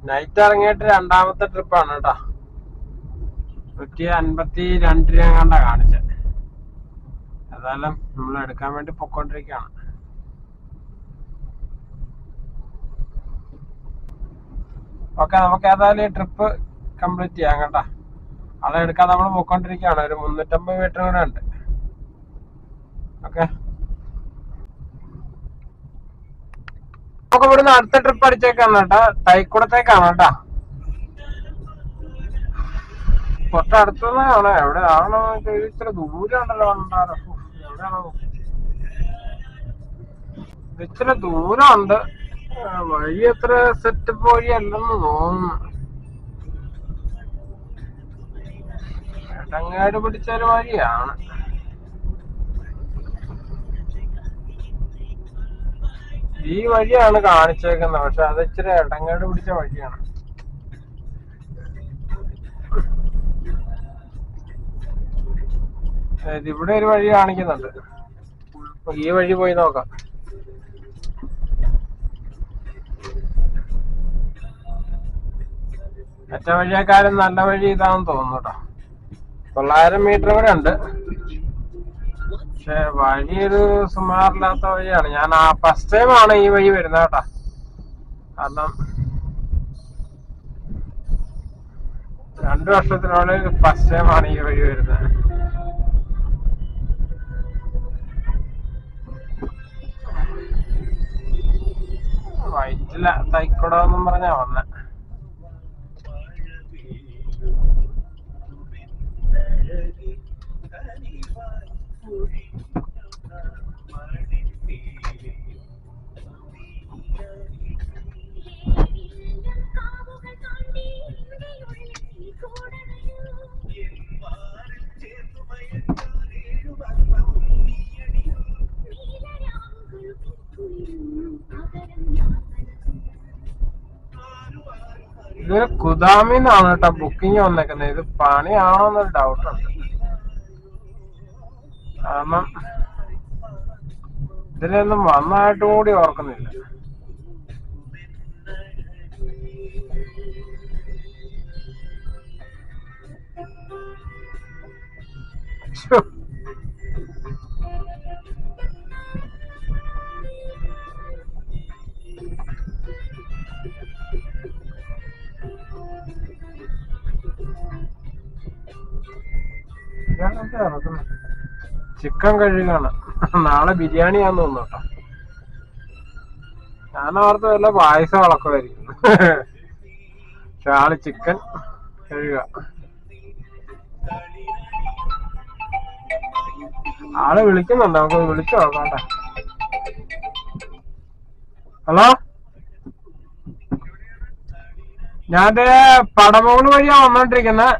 നൈറ്റ് ഇറങ്ങിയിട്ട് 2ാമത്തെ ട്രിപ്പാണ് കേട്ടോ. 152 രൂപ കണ്ടാ കാണിച്ചത്. ഏതായാലും നമ്മൾ എടുക്കാൻ വേണ്ടി പൊക്കോണ്ടിരിക്കുകയാണ്. ഓക്കെ, നമുക്ക് ഏതായാലും ഈ ട്രിപ്പ് കംപ്ലീറ്റ് ചെയ്യാം കേട്ടോ. അതെടുക്കാൻ നമ്മൾ പോയിക്കൊണ്ടിരിക്കുകയാണ്. ഒരു 350 മീറ്റർ കൂടെ ഉണ്ട്. ഓക്കെ, നമുക്ക് ഇവിടുന്ന് അടുത്ത ട്രിപ്പ് അടിച്ചേക്കാണ് കേട്ടോ. തൈക്കുടത്തേക്കാണ് കേട്ടോ. തൊട്ടടുത്തുനിന്നാണ്. എവിടെ ആണോ ഇച്ചിരി ദൂരം ഉണ്ടല്ലോ. എവിടെയാണോ ഇച്ചിരി ദൂരം ഉണ്ട്. വഴി അത്ര സെറ്റപ്പ് വഴിയല്ലെന്ന് തോന്നുന്നു. എടങ്ങേട് പിടിച്ചൊരു വഴിയാണ്. ഈ വഴിയാണ് കാണിച്ചേക്കുന്നത്, പക്ഷെ അത് ഇച്ചിരി എടങ്ങേട് പിടിച്ച വഴിയാണ്. ഇവിടെ ഒരു വഴി കാണിക്കുന്നുണ്ട്. ഈ വഴി പോയി നോക്കാം. മറ്റേ വഴിയേക്കാളും നല്ല വഴി ഇതാണെന്ന് തോന്നുന്നു കേട്ടോ. 900 മീറ്റർ കൂടെ ഉണ്ട്. പക്ഷെ വഴി ഒരു സുമാറില്ലാത്ത വഴിയാണ്. ഞാൻ ഫസ്റ്റ് ടൈം ആണ് ഈ വഴി വരുന്നത് കേട്ടോ. കാരണം 2 വർഷത്തിനുള്ളിൽ ഫസ്റ്റ് ടൈം ആണ് ഈ വഴി വരുന്നത്. വൈറ്റില തൈക്കുടമെന്നും പറഞ്ഞാ വന്നെ. ഇതൊരു കുദാമിന്നാണ് കേട്ടോ ബുക്കിംഗ് വന്നേക്കുന്നത്. ഇത് പണിയാണോന്നൊരു ഡൗട്ടുണ്ട്. കാരണം ഇതിലൊന്നും വന്നതായിട്ടും കൂടി ഓർക്കുന്നില്ല. ചിക്കൻ കഴുകാണ്. നാളെ ബിരിയാണിയാന്ന് തോന്നുന്നു കേട്ടോ. ഞാനോർത്ത് വല്ല പായസം വളക്കുമായിരിക്കും. പക്ഷെ ആള് ചിക്കൻ കഴുകുക. ആള് വിളിക്കുന്നുണ്ട്, നമുക്ക് വിളിച്ചു നോക്കാം കേട്ടോ. ഹലോ, ഞാൻ പടമുകൾ വഴിയാ വന്നോണ്ടിരിക്കുന്നത്.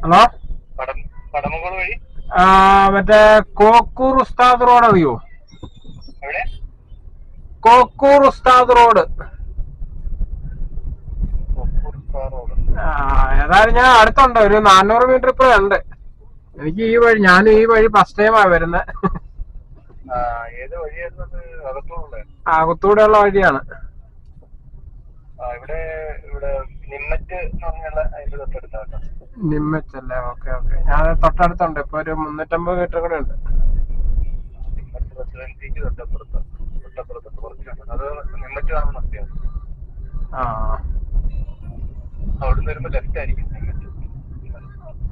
ഹലോ, മറ്റേ കോക്കൂർ ഉസ്താദ് റോഡ് അറിയോ? കോക്കൂർ ഉസ്താദ് റോഡ്. ഏതായാലും ഞാൻ അടുത്തുണ്ട്, ഒരു 400 മീറ്റർ ഇപ്പഴേ ഉണ്ട്. എനിക്ക് ഈ വഴി, ഞാനും ഈ വഴി ഫസ്റ്റ് ടൈമാ വരുന്നത്. അകത്തൂടെയുള്ള വഴിയാണ്. നിമ്മച്ചല്ലേ? ഓക്കെ ഓക്കെ, ഞാൻ തൊട്ടടുത്തുണ്ട്. ഇപ്പൊ ഒരു 350 മീറ്റർ കൂടെ ഉണ്ട്.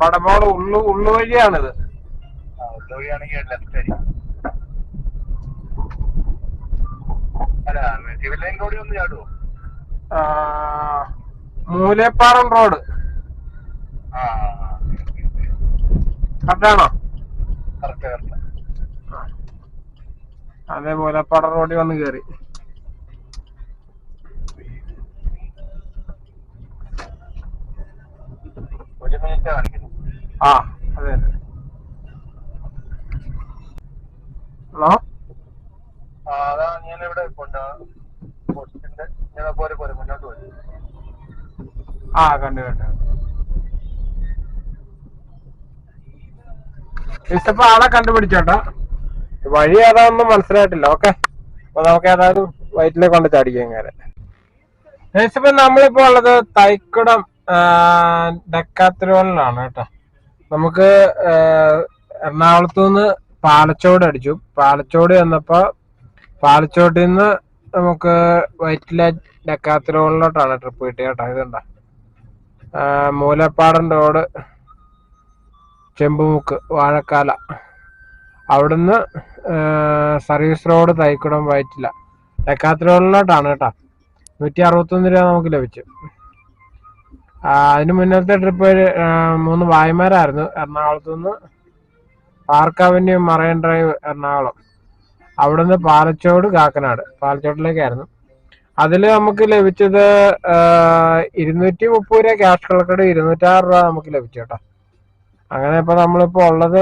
പടമോള് ഉള്ളു വഴിയാണിത്. മൂലേപ്പാറം റോഡ്. കറക്റ്റാണോ? അതേപോലെ പട റോഡിൽ വന്ന് കയറി. ആ അതെ. ഹലോ, ആ കണ്ടു കണ്ടു. ഇപ്പൊ ആളെ കണ്ടുപിടിച്ചോട്ടോ. വഴി ഏതാണെന്നും മനസ്സിലായിട്ടില്ല. ഓക്കെ, അപ്പൊ നമുക്ക് ഏതായാലും വയറ്റിലേക്ക് കൊണ്ട് ചാടിക്കാൻ കയറി. ഇപ്പൊ നമ്മളിപ്പോ ഉള്ളത് തൈക്കുടം ഡെക്കാത്തലോണിലാണ് കേട്ടോ. നമുക്ക് എറണാകുളത്തു നിന്ന് പാലച്ചോട് അടിച്ചു. പാലച്ചോട് ചെന്നപ്പോ പാലച്ചോട്ടിൽ നിന്ന് നമുക്ക് വൈറ്റില ഡെക്കാത്തലോണിലോട്ടാണ് ട്രിപ്പ് കിട്ടിയത് കേട്ടോ. ഇതുണ്ട മൂലപ്പാടം റോഡ്, ചെമ്പുമുക്ക്, വാഴക്കാല, അവിടുന്ന് സർവീസ് റോഡ്, തൈക്കുടം, വൈറ്റില ഡെക്കാത്തലോണിലോട്ടാണ് കേട്ടോ. 161 രൂപ നമുക്ക് ലഭിച്ചു. അതിന് മുന്നത്തെ ട്രിപ്പ് 3 വായ്മാരായിരുന്നു. എറണാകുളത്തു നിന്ന് park avenue, marine drive Ernakulam, അവിടുന്ന് പാലച്ചോട്, കാക്കനാട്, പാലച്ചോട്ടിലേക്കായിരുന്നു. അതിൽ നമുക്ക് ലഭിച്ചത് 230 രൂപ ക്യാഷ് കളക്ട്, 206 രൂപ നമുക്ക് ലഭിച്ചു കേട്ടോ. അങ്ങനെ ഇപ്പൊ നമ്മളിപ്പോ ഉള്ളത്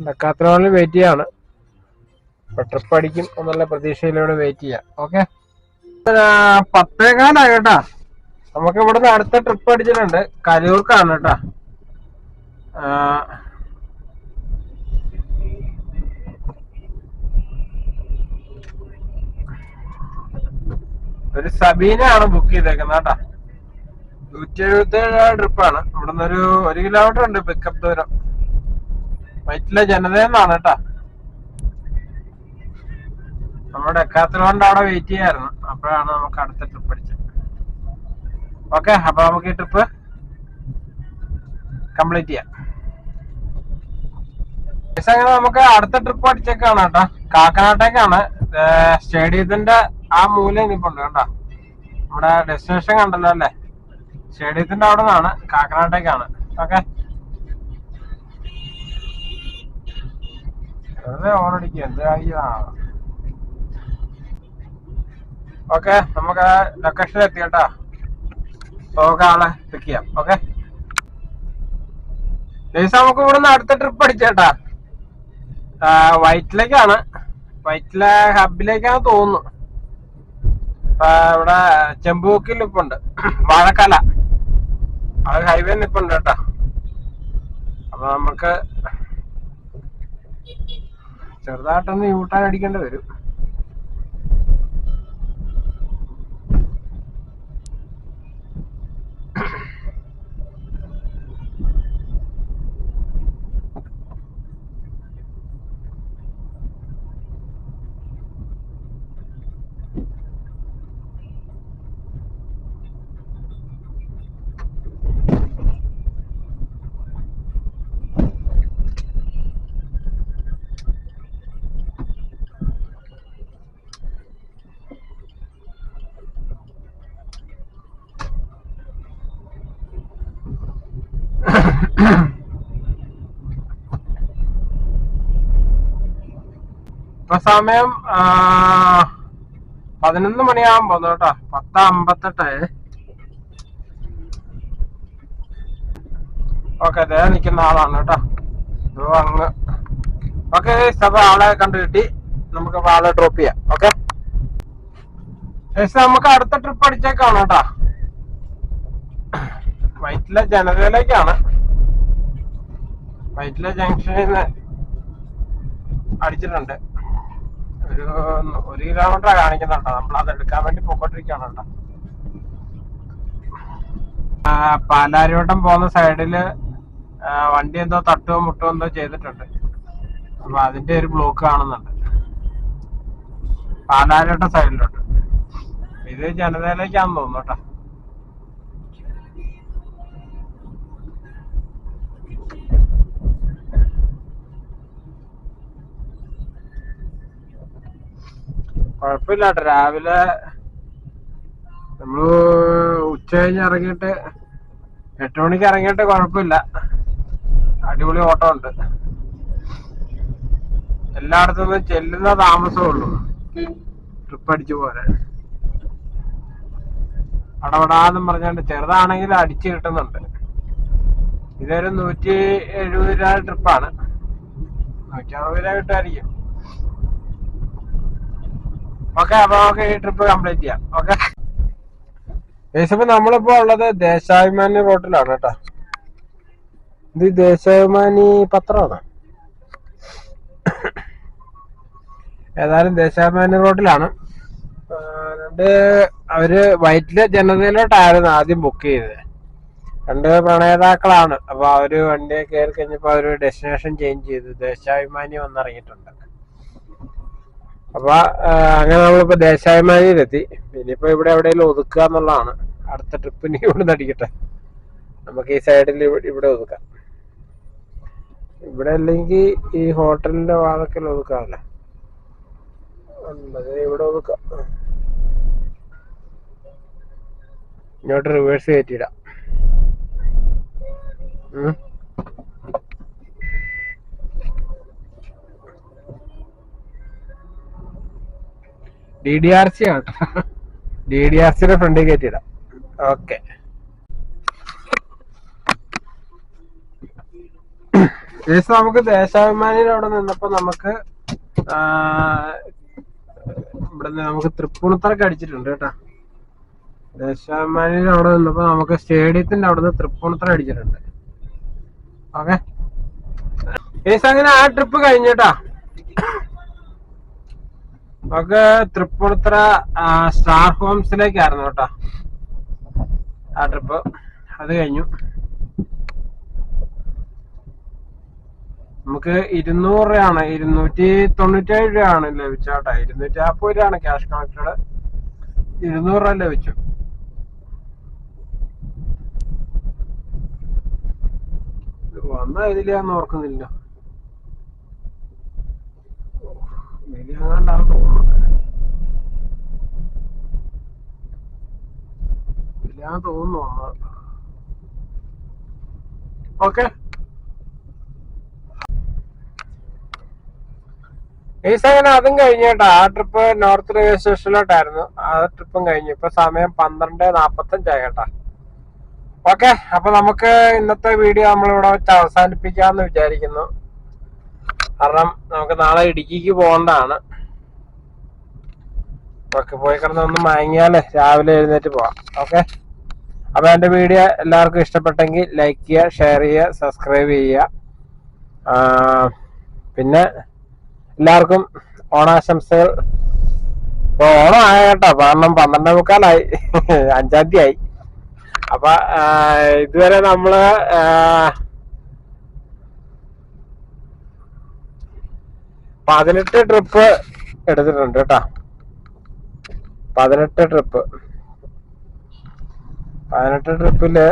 ഡെക്കാത്തലോണിൽ വെയിറ്റ് ചെയ്യാണ്. ഇപ്പൊ ട്രിപ്പ് അടിക്കും എന്നുള്ള പ്രതീക്ഷയിലൂടെ വെയിറ്റ് ചെയ്യാം. ഓക്കെ, 10:15 കേട്ടാ. നമുക്ക് ഇവിടുന്ന് അടുത്ത ട്രിപ്പ് അടിച്ചിട്ടുണ്ട്, കരൂർക്കാണ് കേട്ടാ. ഒരു സബീനയാണ് ബുക്ക് ചെയ്തേക്കുന്നത് കേട്ടാ. 177 ട്രിപ്പാണ്. ഇവിടുന്ന് ഒരു 1 കിലോമീറ്റർ ഉണ്ട് പിക്കപ്പ് ദൂരം. വൈറ്റിലെ ജനതയെന്നാണ് കേട്ടാ. നമ്മുടെ ഡെക്കാത്തലോണിന്റെ അവിടെ വെയിറ്റ് ചെയ്യായിരുന്നു. അപ്പോഴാണ് നമുക്ക് അടുത്ത ട്രിപ്പ് അടിച്ചത്. ഓക്കെ, അപ്പൊ നമുക്ക് ഈ ട്രിപ്പ് കംപ്ലീറ്റ് ചെയ്യാം. അങ്ങനെ നമുക്ക് അടുത്ത ട്രിപ്പ് അടിച്ചേക്കാണ് കേട്ടോ. കാക്കനാട്ടേക്കാണ്. സ്റ്റേഡിയത്തിന്റെ ആ മൂല നിപ്പുണ്ട് കേട്ടോ. നമ്മുടെ ഡെസ്റ്റിനേഷൻ കണ്ടല്ലോ അല്ലേ? സ്റ്റേഡിയത്തിന്റെ അവിടെ നിന്നാണ്, കാക്കനാട്ടേക്കാണ്. ഓക്കെ, വെറുതെ ഓണടിക്കുക എന്ത് കാര്യമാണ്. ഓക്കെ, നമുക്ക് ലൊക്കേഷനിൽ എത്തി കേട്ടോ. നമുക്ക് ആളെ പിക്ക് ചെയ്യാം. ഓക്കെ, നമുക്ക് ഇവിടുന്ന് അടുത്ത ട്രിപ്പ് അടിച്ചേട്ടാ. വൈറ്റിലേക്കാണ്. വൈറ്റില ഹബിലേക്കാണ് തോന്നുന്നു. ഇവിടെ ചെമ്പൂക്കിൽ നിപ്പുണ്ട്, വാഴക്കാല, അത് ഹൈവേ നിപ്പുണ്ട് കേട്ടോ. അപ്പൊ നമുക്ക് ചെറുതായിട്ടൊന്ന് യൂട്ടാൻ അടിക്കേണ്ടി വരും. ഇപ്പൊ സമയം 11 മണിയാവാൻ പോന്നു കേട്ടോ. 10:58. ഓക്കെ, അതേ നിൽക്കുന്ന ആളാണ് കേട്ടോ. അങ്ങ് ഓക്കെ, അപ്പൊ ആളെ കണ്ടു കിട്ടി. നമുക്ക് ആളെ ഡ്രോപ്പ് ചെയ്യാം. ഓക്കെ, നമുക്ക് അടുത്ത ട്രിപ്പ് അടിച്ചേക്കാണ് കേട്ടോ. വൈറ്റില ജനതയിലേക്കാണ്. വൈറ്റില ജംഗ്ഷനിൽ നിന്ന് അടിച്ചിട്ടുണ്ട്. ഒരു 1 കിലോമീറ്റർ കാണിക്കുന്നുണ്ടോ. നമ്മളത് എടുക്കാൻ വേണ്ടി പോയിക്കൊണ്ടിരിക്കുകയാണ് കേട്ടോ. പാലാരിവട്ടം പോകുന്ന സൈഡില് വണ്ടി എന്തോ തട്ടുകയോ മുട്ടുകയോ എന്തോ ചെയ്തിട്ടുണ്ട്. അപ്പൊ അതിന്റെ ഒരു ബ്ലോക്ക് കാണുന്നുണ്ട് പാലാരിവട്ടം സൈഡിലോട്ട്. ഇത് ജനതയിലേക്കാന്ന് തോന്നുന്നു കേട്ടോ. കുഴപ്പമില്ല കേട്ടോ. രാവിലെ നമ്മള് ഉച്ച കഴിഞ്ഞ് ഇറങ്ങിയിട്ട് 8 മണിക്ക് ഇറങ്ങിയിട്ട് കുഴപ്പമില്ല. അടിപൊളി ഓട്ടം ഉണ്ട്. എല്ലായിടത്തുനിന്നും ചെല്ലുന്ന താമസമേ ഉള്ളൂ ട്രിപ്പ് അടിച്ചു പോരാൻ. അടപടാന്നും പറഞ്ഞാണ്ട് ചെറുതാണെങ്കിൽ അടിച്ചു കിട്ടുന്നുണ്ട്. ഇതൊരു 170 രൂപ ട്രിപ്പാണ്. 160 രൂപ കിട്ടുമായിരിക്കും. ഓക്കെ, അപ്പൊ നമുക്ക് ഈ ട്രിപ്പ് കംപ്ലീറ്റ് ചെയ്യാം. ഓക്കെ, ഏകദേശം നമ്മളിപ്പോ ഉള്ളത് ദേശാഭിമാനി റോട്ടിലാണ് കേട്ടോ. ഇത് ദേശാഭിമാനി പത്രമാണ്. ഏതായാലും ദേശാഭിമാനി റോഡിലാണ്. അവര് വൈറ്റിലെ ജനതയിലോട്ടായിരുന്നു ആദ്യം ബുക്ക് ചെയ്തത്. 2 പ്രണേതാക്കളാണ്. അപ്പൊ അവര് വണ്ടിയെ കയറി കഴിഞ്ഞപ്പോ അവര് ഡെസ്റ്റിനേഷൻ ചേഞ്ച് ചെയ്തു. ദേശാഭിമാനി വന്നിറങ്ങിയിട്ടുണ്ട്. അപ്പൊ അങ്ങനെ നമ്മളിപ്പോ ദേശാഭിമാനിയിലെത്തി. ഇനിയിപ്പോ ഇവിടെ എവിടെയെങ്കിലും ഒതുക്കുക എന്നുള്ളതാണ്. അടുത്ത ട്രിപ്പിന് ഇവിടെ നടിക്കട്ടെ. നമുക്ക് ഈ സൈഡിൽ ഇവിടെ ഒതുക്കാം. ഇവിടെ അല്ലെങ്കിൽ ഈ ഹോട്ടലിന്റെ വാതൊക്കെ ഒതുക്കാമല്ലോ. ഇവിടെ ഒതുക്കാം. ഇങ്ങോട്ട് റിവേഴ്സ് കയറ്റിയിടാം. DDRC ആണ്. DDRCയുടെ ഫ്രണ്ടിൽ കയറ്റിയിടാം. ഓക്കെ, നമുക്ക് ദേശാഭിമാനിയിൽ അവിടെ നിന്നപ്പോ നമുക്ക് ഇവിടുന്ന് നമുക്ക് തൃപ്പൂണിത്തറക്ക് അടിച്ചിട്ടുണ്ട് കേട്ടോ. ദേശാഭിമാനിയിൽ അവിടെ നിന്നപ്പോ നമുക്ക് സ്റ്റേഡിയത്തിന്റെ അവിടെ നിന്ന് തൃപ്പൂണിത്തറ അടിച്ചിട്ടുണ്ട്. ഓക്കെ, അങ്ങനെ ആ ട്രിപ്പ് കഴിഞ്ഞിട്ടാ നമുക്ക് തൃപ്പൂണിത്തറ സ്റ്റാർ ഹോംസിലേക്കായിരുന്നു കേട്ടോ ആ ട്രിപ്പ്. അത് കഴിഞ്ഞു. നമുക്ക് 200 രൂപയാണ്, 297 രൂപയാണ് ലഭിച്ചോട്ടെ. 250 രൂപയാണ് ക്യാഷ് കണക്റ്റഡ്. 200 രൂപ ലഭിച്ചു. വന്ന ഇതിലാന്ന് ഓർക്കുന്നില്ല. ഇതിലെങ്ങാണ്ടാണ് തോന്നുന്നു. ഇതിലാന്ന് തോന്നുന്നു വന്നത്. ഓക്കെ, അങ്ങനെ അതും കഴിഞ്ഞേട്ടാ. ആ ട്രിപ്പ് നോർത്ത് റെയിൽവേ സ്റ്റേഷനിലോട്ടായിരുന്നു. ആ ട്രിപ്പും കഴിഞ്ഞു. ഇപ്പൊ സമയം 12:45 കേട്ടാ. ഓക്കെ, അപ്പൊ നമുക്ക് ഇന്നത്തെ വീഡിയോ നമ്മളിവിടെ വെച്ച് അവസാനിപ്പിക്കാന്ന് വിചാരിക്കുന്നു. കാരണം നമുക്ക് നാളെ ഇടുക്കിക്ക് പോകേണ്ടതാണ്. ഓക്കെ, പോയി കിടന്ന് ഒന്ന് മയങ്ങിയാലേ രാവിലെ എഴുന്നേറ്റ് പോവാം. ഓക്കെ, അപ്പൊ എന്റെ വീഡിയോ എല്ലാവർക്കും ഇഷ്ടപ്പെട്ടെങ്കിൽ ലൈക്ക് ചെയ്യുക, ഷെയർ ചെയ്യുക, സബ്സ്ക്രൈബ് ചെയ്യുക. പിന്നെ എല്ലാവർക്കും ഓണാശംസകൾ. ഇപ്പൊ ഓണം ആയ കേട്ടോ. കാരണം 12:45 5-ാം തീയതി ആയി. അപ്പൊ ഇതുവരെ നമ്മള് 18 ട്രിപ്പ് എടുത്തിട്ടുണ്ട് കേട്ടോ. 18 ട്രിപ്പില്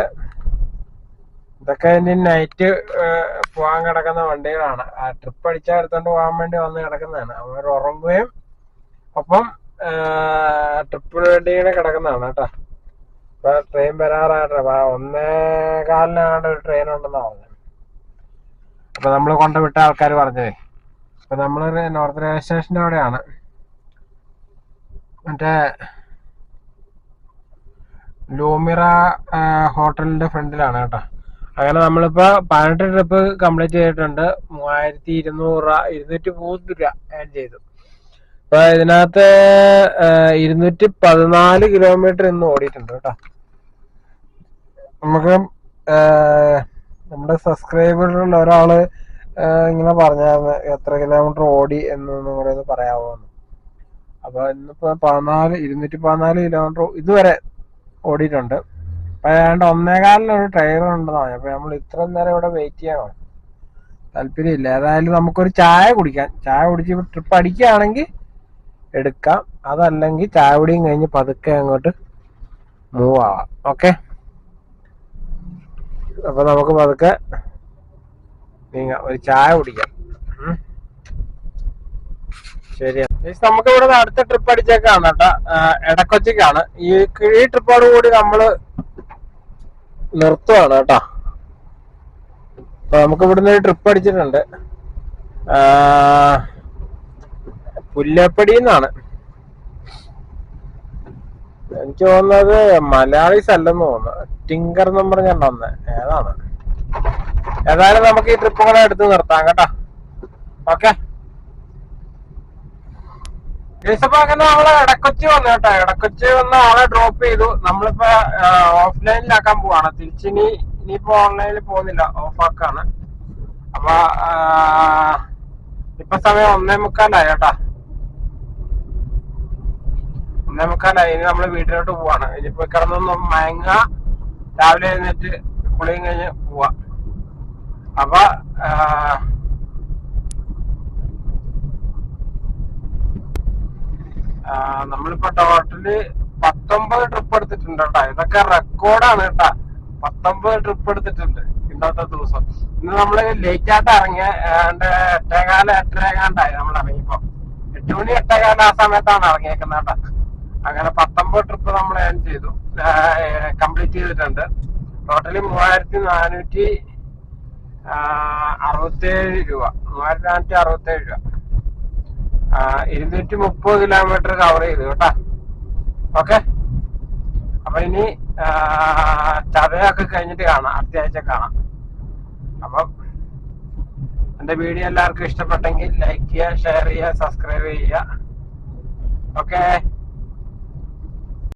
ഇതൊക്കെ ഇനി നൈറ്റ് പോകാൻ കിടക്കുന്ന വണ്ടികളാണ്. ആ ട്രിപ്പ് അടിച്ചാൽ എടുത്തോണ്ട് പോകാൻ വേണ്ടി വന്ന് കിടക്കുന്നതാണ്. അവർ ഉറങ്ങുകയും ഒപ്പം ട്രിപ്പിന് വേണ്ടി ഇങ്ങനെ കിടക്കുന്നതാണ് കേട്ടോ. ഇപ്പൊ ട്രെയിൻ വരാറായിട്ട് 1:15 ഒരു ട്രെയിൻ ഉണ്ടെന്നാ പറഞ്ഞത്. അപ്പൊ നമ്മൾ കൊണ്ടുവിട്ട ആൾക്കാർ പറഞ്ഞതേ. അപ്പൊ നമ്മള് നോർത്ത് റെയിൽവേ സ്റ്റേഷന്റെ അവിടെയാണ്. മറ്റേ ലൂമിറ ഹോട്ടലിന്റെ ഫ്രണ്ടിലാണ് കേട്ടോ. അങ്ങനെ നമ്മളിപ്പോ 18 ട്രിപ്പ് കംപ്ലീറ്റ് ചെയ്തിട്ടുണ്ട്. 3200 രൂപ, 203 രൂപ ആഡ് ചെയ്തു. അപ്പൊ ഇതിനകത്ത് 214 കിലോമീറ്റർ ഇന്ന് ഓടിയിട്ടുണ്ട് കേട്ടോ. നമുക്ക് നമ്മുടെ സബ്സ്ക്രൈബറിലുള്ള ഒരാള് ഇങ്ങനെ പറഞ്ഞായിരുന്നു എത്ര കിലോമീറ്റർ ഓടി എന്നൊന്നും കൂടെ ഒന്ന് പറയാമോന്ന്. അപ്പൊ ഇന്നിപ്പോ 214 കിലോമീറ്റർ ഇതുവരെ ഓടിയിട്ടുണ്ട്. അപ്പൊ ഏതാണ്ട് 1:15 ഒരു ഡ്രൈവർ ഉണ്ടെന്നാണ്. അപ്പൊ നമ്മൾ ഇത്രയും നേരം ഇവിടെ വെയിറ്റ് ചെയ്യണം. താല്പര്യമില്ല. ഏതായാലും നമുക്കൊരു ചായ കുടിക്കാം. ചായ കുടിച്ച് ട്രിപ്പ് അടിക്കുകയാണെങ്കിൽ എടുക്കാം. അതല്ലെങ്കിൽ ചായ കുടിയും കഴിഞ്ഞ് പതുക്കെ അങ്ങോട്ട് മൂവ് ആവാം. ഓക്കെ, അപ്പൊ നമുക്ക് പതുക്കെ നീങ്ങാം. ഒരു ചായ കുടിക്കാം. ശരി, നമുക്ക് ഇവിടെ അടുത്ത ട്രിപ്പ് അടിച്ചേക്കാണ് കേട്ടോ. എടക്കൊച്ചിക്കാണ്. ഈ ട്രിപ്പോട് കൂടി നമ്മള് നിർത്തുവാണ് കേട്ടോ. അപ്പൊ നമുക്ക് ഇവിടുന്ന് ഒരു ട്രിപ്പ് അടിച്ചിട്ടുണ്ട്. പുല്ലപ്പടി എന്നാണ്. എനിക്ക് തോന്നുന്നത് മലയാളീസ് അല്ലെന്ന് തോന്നുന്നു. ടിങ്കർ എന്നും പറഞ്ഞുണ്ടോന്ന് ഏതാണ്. ഏതായാലും നമുക്ക് ഈ ട്രിപ്പ് കൂടെ എടുത്ത് നിർത്താം കേട്ടോ. ഓക്കെ, ഇപ്പൊ അങ്ങനെ നമ്മള് ഇടക്കൊച്ചി വന്നു കേട്ടോ. ഇടക്കൊച്ചി വന്ന് ആളെ ഡ്രോപ്പ് ചെയ്തു. നമ്മളിപ്പോ ഓഫ്ലൈനിലാക്കാൻ പോവാണ്. ഇനിയിപ്പോ ഓൺലൈനിൽ പോകുന്നില്ല, ഓഫാക്കാണ്. അപ്പൊ ഇപ്പൊ സമയം 1:45 കേട്ടാ. 1:45. ഇനി നമ്മള് വീട്ടിലോട്ട് പോവാണ്. ഇനിയിപ്പോ കിടന്നൊന്ന് മയങ്ങ, രാവിലെ എഴുന്നേറ്റ് കുളിയും കഴിഞ്ഞ് പോവാ. അപ്പൊ നമ്മളിപ്പോ ടോട്ടല് 19 ട്രിപ്പ് എടുത്തിട്ടുണ്ട് കേട്ടാ. ഇതൊക്കെ റെക്കോർഡാണ് കേട്ടാ. 19 ട്രിപ്പ് എടുത്തിട്ടുണ്ട് ഇന്നത്തെ ദിവസം. ഇന്ന് നമ്മള് ലേറ്റ് ആയിട്ട് ഇറങ്ങിയ 8:15 നമ്മൾ ഇറങ്ങിയപ്പോ. 8 മണി 8:15 ആ സമയത്താണ് ഇറങ്ങിയേക്കുന്നത് കേട്ടാ. അങ്ങനെ 19 ട്രിപ്പ് നമ്മൾ ഏൺ ചെയ്തു, കംപ്ലീറ്റ് ചെയ്തിട്ടുണ്ട്. ടോട്ടലി 3,467 രൂപ. 3,467 രൂപ. 230 കിലോമീറ്റർ കവർ ചെയ്തു കേട്ടാ. ഓക്കെ, അപ്പൊ ഇനി ചതയൊക്കെ കഴിഞ്ഞിട്ട് കാണാം, അടുത്ത ആഴ്ച കാണാം. അപ്പം എന്റെ വീഡിയോ എല്ലാവർക്കും ഇഷ്ടപ്പെട്ടെങ്കിൽ ലൈക്ക് ചെയ്യുക, ഷെയർ ചെയ്യുക, സബ്സ്ക്രൈബ് ചെയ്യുക. ഓക്കെ.